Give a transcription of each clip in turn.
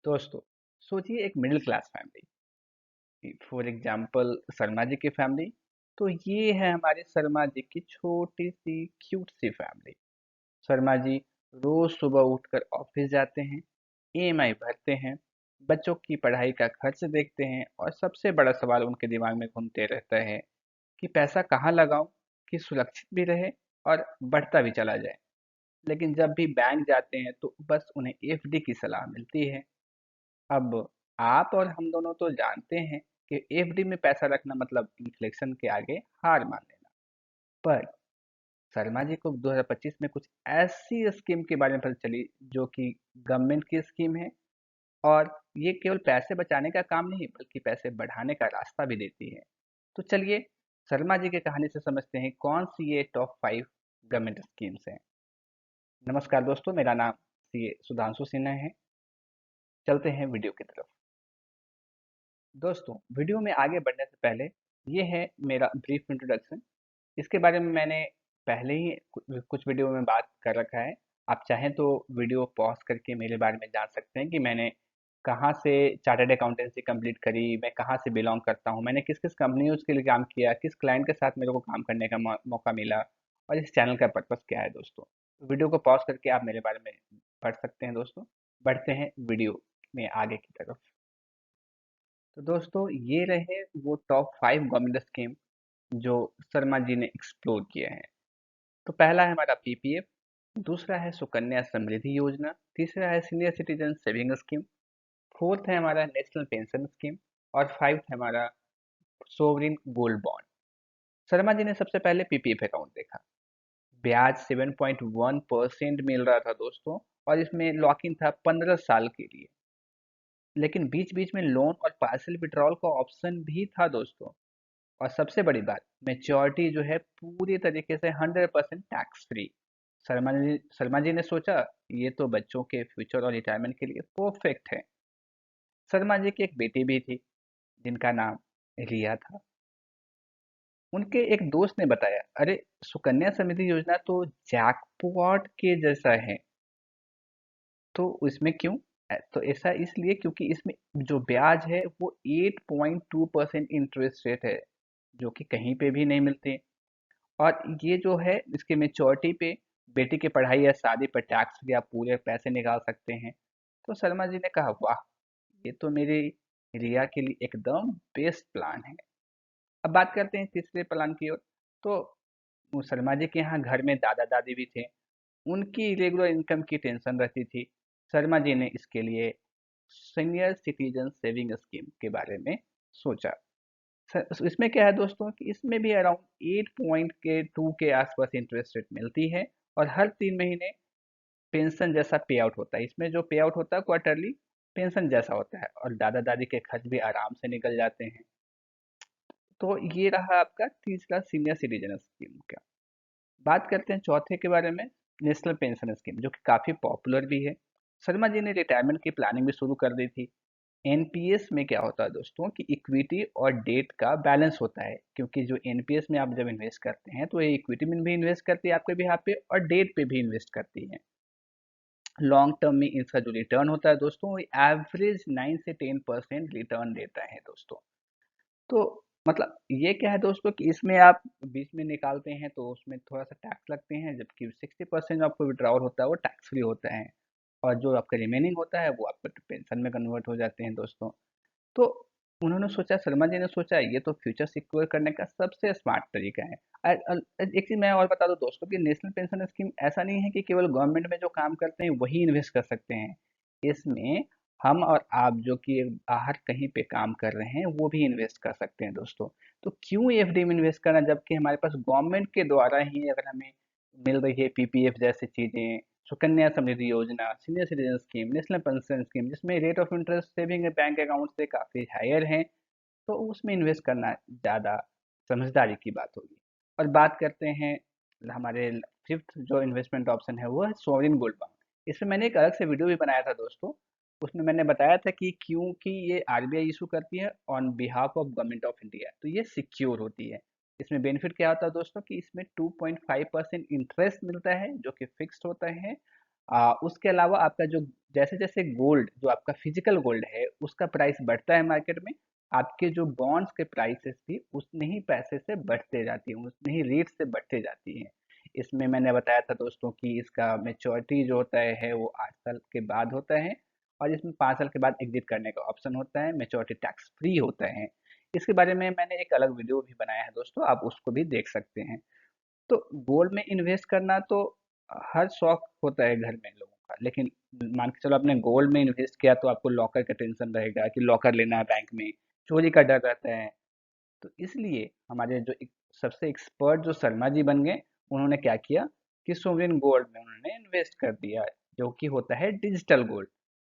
दोस्तों, सोचिए एक middle class family, for example Sharma ji की फैमिली। तो ये है हमारे शर्मा जी की छोटी सी क्यूट सी फैमिली। शर्मा जी रोज सुबह उठकर ऑफिस जाते हैं, ईएमआई भरते हैं, बच्चों की पढ़ाई का खर्च देखते हैं और सबसे बड़ा सवाल उनके दिमाग में घूमते रहता है कि पैसा कहाँ लगाऊं कि सुरक्षित भी रहे और बढ़ता भी चला जाए। लेकिन जब भी बैंक जाते हैं तो बस उन्हें एफडी की सलाह मिलती है। अब आप और हम दोनों तो जानते हैं कि एफडी में पैसा रखना मतलब इन्फ्लेशन के आगे हार मान लेना। पर शर्मा जी को 2025 में कुछ ऐसी स्कीम के बारे में पता चली जो कि गवर्नमेंट की स्कीम है, और ये केवल पैसे बचाने का काम नहीं बल्कि पैसे बढ़ाने का रास्ता भी देती है। तो चलिए शर्मा जी की कहानी से समझते हैं कौन सी ये टॉप 5 गवर्नमेंट स्कीम्स हैं। नमस्कार दोस्तों, मेरा नाम सीए सुधांशु सिन्हा है। चलते हैं वीडियो की तरफ। दोस्तों, वीडियो में आगे बढ़ने से पहले ये है मेरा ब्रीफ इंट्रोडक्शन। इसके बारे में मैंने पहले ही कुछ वीडियो में बात कर रखा है। आप चाहें तो वीडियो पॉज करके मेरे बारे में जान सकते हैं कि मैंने कहाँ से चार्टर्ड अकाउंटेंसी कंप्लीट करी, मैं कहाँ से बिलोंग करता हूँ, मैंने किस किस कंपनियों के लिए काम किया, किस क्लाइंट के साथ मेरे को काम करने का मौका मिला, और इस चैनल का पर्पस क्या है दोस्तों। तो वीडियो को पॉज करके आप मेरे बारे में पढ़ सकते हैं दोस्तों। बढ़ते हैं वीडियो में आगे की तरफ। तो दोस्तों, ये रहे वो टॉप 5 गवर्नमेंट स्कीम जो शर्मा जी ने एक्सप्लोर किए हैं। तो पहला है हमारा पीपीएफ, दूसरा है सुकन्या समृद्धि योजना, तीसरा है senior citizen saving scheme, fourth है हमारा नेशनल पेंशन स्कीम, और 5th है हमारा sovereign gold bond. Sharma ji ने सबसे पहले पीपीएफ अकाउंट देखा। ब्याज 7.1% मिल रहा था दोस्तों, और इसमें लॉक इन था 15 साल के लिए। लेकिन बीच बीच में लोन और पार्सल विड्रॉल का ऑप्शन भी था दोस्तों। और सबसे बड़ी बात, मेच्योरिटी जो है पूरी तरीके से 100% टैक्स फ्री। शर्मा जी ने सोचा ये तो बच्चों के फ्यूचर और रिटायरमेंट के लिए परफेक्ट है। शर्मा जी की एक बेटी भी थी जिनका नाम रिया था। उनके एक दोस्त ने बताया, अरे सुकन्या समृद्धि योजना तो जैकपॉट के जैसा है, तो इसमें क्यों? तो ऐसा इसलिए क्योंकि इसमें जो ब्याज है वो 8.2% इंटरेस्ट रेट है, जो कि कहीं पे भी नहीं मिलती। और ये जो है इसके मेच्योरिटी पे बेटी की पढ़ाई या शादी पर टैक्स फ्री आप पूरे पैसे निकाल सकते हैं। तो शर्मा जी ने कहा, वाह, ये तो मेरी रिया के लिए एकदम बेस्ट प्लान है। अब बात करते हैं तीसरे प्लान की ओर। तो वो शर्मा जी के यहाँ घर में दादा दादी भी थे, उनकी इरेगुलर इनकम की टेंशन रहती थी। शर्मा जी ने इसके लिए सीनियर सिटीजन सेविंग स्कीम के बारे में सोचा। इसमें क्या है दोस्तों कि इसमें भी अराउंड 8.2 के आसपास इंटरेस्ट रेट मिलती है, और हर 3 महीने पेंशन जैसा पे आउट होता है। इसमें जो पे आउट होता है क्वार्टरली पेंशन जैसा होता है, और दादा दादी के खर्च भी आराम से निकल जाते हैं। तो ये रहा आपका तीसरा सीनियर सिटीजन स्कीम का। बात करते हैं चौथे के बारे में, नेशनल पेंशन स्कीम, जो कि काफ़ी पॉपुलर भी है। शर्मा जी ने रिटायरमेंट की प्लानिंग भी शुरू कर दी थी। एनपीएस में क्या होता है दोस्तों कि इक्विटी और डेट का बैलेंस होता है, क्योंकि जो एनपीएस में आप जब इन्वेस्ट करते हैं तो ये इक्विटी में भी इन्वेस्ट करती है आपके बिहाफ पे, और डेट पे भी इन्वेस्ट करती है। लॉन्ग टर्म में इसका जो रिटर्न होता है दोस्तों वो एवरेज 9 से 10% रिटर्न देता है दोस्तों। तो मतलब ये क्या है दोस्तों कि इसमें आप बीच में निकालते हैं तो उसमें थोड़ा सा टैक्स लगते हैं, जबकि 60% जो आपको विड्रॉल होता है वो टैक्स फ्री होता है, और जो आपका रिमेनिंग होता है वो आपका पेंशन में कन्वर्ट हो जाते हैं दोस्तों। तो उन्होंने सोचा, शर्मा जी ने सोचा ये तो फ्यूचर सिक्योर करने का सबसे स्मार्ट तरीका है। एक चीज मैं और बता दूं दोस्तों कि नेशनल पेंशन स्कीम ऐसा नहीं है कि केवल गवर्नमेंट में जो काम करते हैं वही इन्वेस्ट कर सकते हैं। इसमें हम और आप जो कि बाहर कहीं पे काम कर रहे हैं वो भी इन्वेस्ट कर सकते हैं दोस्तों। तो क्यों एफडी में इन्वेस्ट करना, जबकि हमारे पास गवर्नमेंट के द्वारा ही अगर हमें मिल रही है पीपीएफ जैसी चीजें, Sukanya Samriddhi Yojana, senior citizen scheme, national pension scheme, जिसमें rate of interest saving bank account से काफ़ी हायर है, तो उसमें इन्वेस्ट करना ज़्यादा समझदारी की बात होगी। और बात करते हैं हमारे फिफ्थ जो इन्वेस्टमेंट ऑप्शन है वो है सोवरिन गोल्ड बॉन्ड। इसमें मैंने एक अलग से वीडियो भी बनाया था दोस्तों। उसमें मैंने बताया था कि क्योंकि ये आरबीआई इशू करती है on behalf of government of India, तो ये सिक्योर होती है। इसमें बेनिफिट क्या होता है दोस्तों कि इसमें 2.5% इंटरेस्ट मिलता है जो कि फिक्स्ड होता है, उसके अलावा आपका जो जैसे-जैसे गोल्ड जो आपका फिजिकल गोल्ड है, उसका प्राइस बढ़ता है मार्केट में, आपके जो बॉन्ड्स के प्राइसेस भी उतने ही पैसे से बढ़ते जाती हैं, उतने ही रेट से बढ़ते जाती हैं। इसमें मैंने बताया था दोस्तों कि इसका मैच्योरिटी जो होता है वो 8 साल के बाद होता है और इसमें 5 साल के बाद एग्ज़िट करने का ऑप्शन होता है, मैच्योरिटी टैक्स फ्री होता है। इसके बारे में मैंने एक अलग वीडियो भी बनाया है दोस्तों, आप उसको भी देख सकते हैं। तो गोल्ड में इन्वेस्ट करना तो हर शौक होता है घर में लोगों का, लेकिन मान के चलो आपने गोल्ड में इन्वेस्ट किया तो आपको लॉकर का टेंशन रहेगा कि लॉकर लेना है बैंक में, चोरी का डर रहता है। तो इसलिए हमारे जो एक सबसे एक्सपर्ट जो शर्मा जी बन गए, उन्होंने क्या किया कि सोवरेन गोल्ड में उन्होंने इन्वेस्ट कर दिया, जो कि होता है डिजिटल गोल्ड।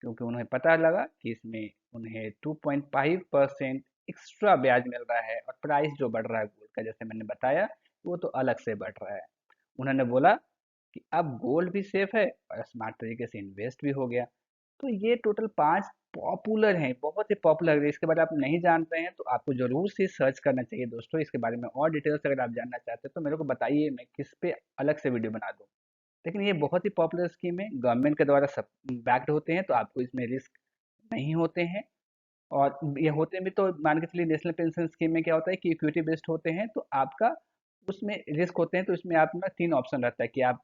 क्योंकि उन्हें पता लगा कि इसमें उन्हें 2.5% एक्स्ट्रा ब्याज मिल रहा है और प्राइस जो बढ़ रहा है गोल्ड का, जैसे मैंने बताया, वो तो अलग से बढ़ रहा है। उन्होंने बोला कि अब गोल्ड भी सेफ है और स्मार्ट तरीके से इन्वेस्ट भी हो गया। तो ये टोटल 5 पॉपुलर हैं, बहुत ही पॉपुलर है। इसके बारे में आप नहीं जानते हैं तो आपको ज़रूर से सर्च करना चाहिए दोस्तों। इसके बारे में और डिटेल्स अगर आप जानना चाहते हैं तो मेरे को बताइए, मैं किस पे अलग से वीडियो बना दूँ। लेकिन ये बहुत ही पॉपुलर स्कीम है, गवर्नमेंट के द्वारा सब बैक्ड होते हैं, तो आपको इसमें रिस्क नहीं होते हैं। और ये होते भी तो मान के चलिए नेशनल पेंशन स्कीम में क्या होता है कि इक्विटी बेस्ड होते हैं, तो आपका उसमें रिस्क होते हैं, तो इसमें आप ना 3 ऑप्शन रहता है कि आप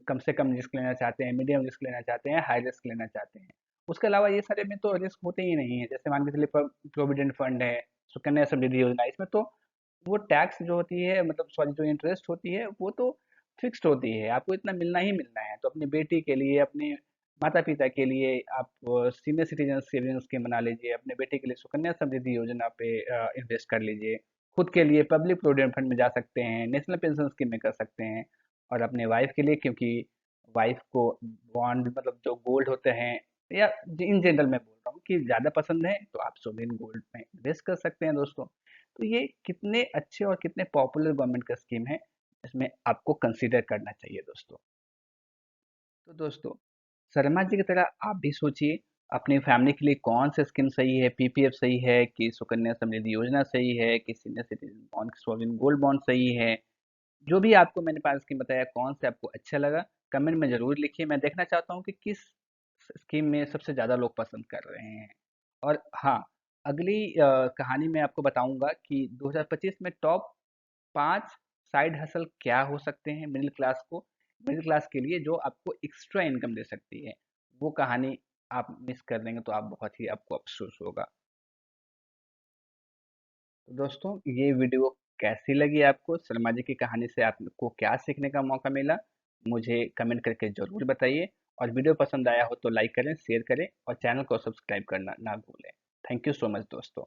कम से कम रिस्क लेना चाहते हैं, मीडियम रिस्क लेना चाहते हैं, हाई रिस्क लेना चाहते हैं। उसके अलावा ये सारे में तो रिस्क होते ही नहीं है। जैसे मान के चलिए प्रोविडेंट फंड है, सुकन्या समृद्धि योजना, इसमें तो वो टैक्स जो होती है, मतलब सॉरी, जो इंटरेस्ट होती है वो तो फिक्स्ड होती है, आपको इतना मिलना ही मिलना है। तो अपनी बेटी के लिए, अपने माता पिता के लिए आप सीनियर सिटीजन सेविंग स्कीम बना लीजिए, अपने बेटे के लिए सुकन्या समृद्धि योजना पे इन्वेस्ट कर लीजिए, खुद के लिए पब्लिक प्रोविडेंट फंड में जा सकते हैं, नेशनल पेंशन स्कीम में कर सकते हैं, और अपने वाइफ के लिए, क्योंकि वाइफ को बॉन्ड मतलब जो गोल्ड होते हैं, या इन जनरल मैं बोल रहा हूँ कि ज़्यादा पसंद है, तो आप सोवरेन गोल्ड में इन्वेस्ट कर सकते हैं दोस्तों। तो ये कितने अच्छे और कितने पॉपुलर गवर्नमेंट का स्कीम है, इसमें आपको कंसीडर करना चाहिए दोस्तों। तो दोस्तों, शर्मा जी की तरह आप भी सोचिए, अपनी फैमिली के लिए कौन सा स्कीम सही है, पीपीएफ सही है कि सुकन्या समृद्धि योजना सही है कि senior citizen bond sovereign gold bond सही है। जो भी आपको मैंने 5 स्कीम बताया, कौन से आपको अच्छा लगा, कमेंट में ज़रूर लिखिए। मैं देखना चाहता हूँ कि किस स्कीम में सबसे ज़्यादा लोग पसंद कर रहे हैं। और हाँ, अगली कहानी मैं आपको बताऊंगा कि 2025 में टॉप 5 साइड हसल क्या हो सकते हैं मिडिल क्लास के लिए, जो आपको एक्स्ट्रा इनकम दे सकती है। वो कहानी आप मिस कर देंगे तो आप बहुत ही आपको अफ़सोस होगा। तो दोस्तों, ये वीडियो कैसी लगी आपको? शर्मा जी की कहानी से आपको क्या सीखने का मौका मिला? मुझे कमेंट करके ज़रूर बताइए, और वीडियो पसंद आया हो तो लाइक करें, शेयर करें और चैनल को सब्सक्राइब करना ना भूलें। थैंक यू सो मच दोस्तों।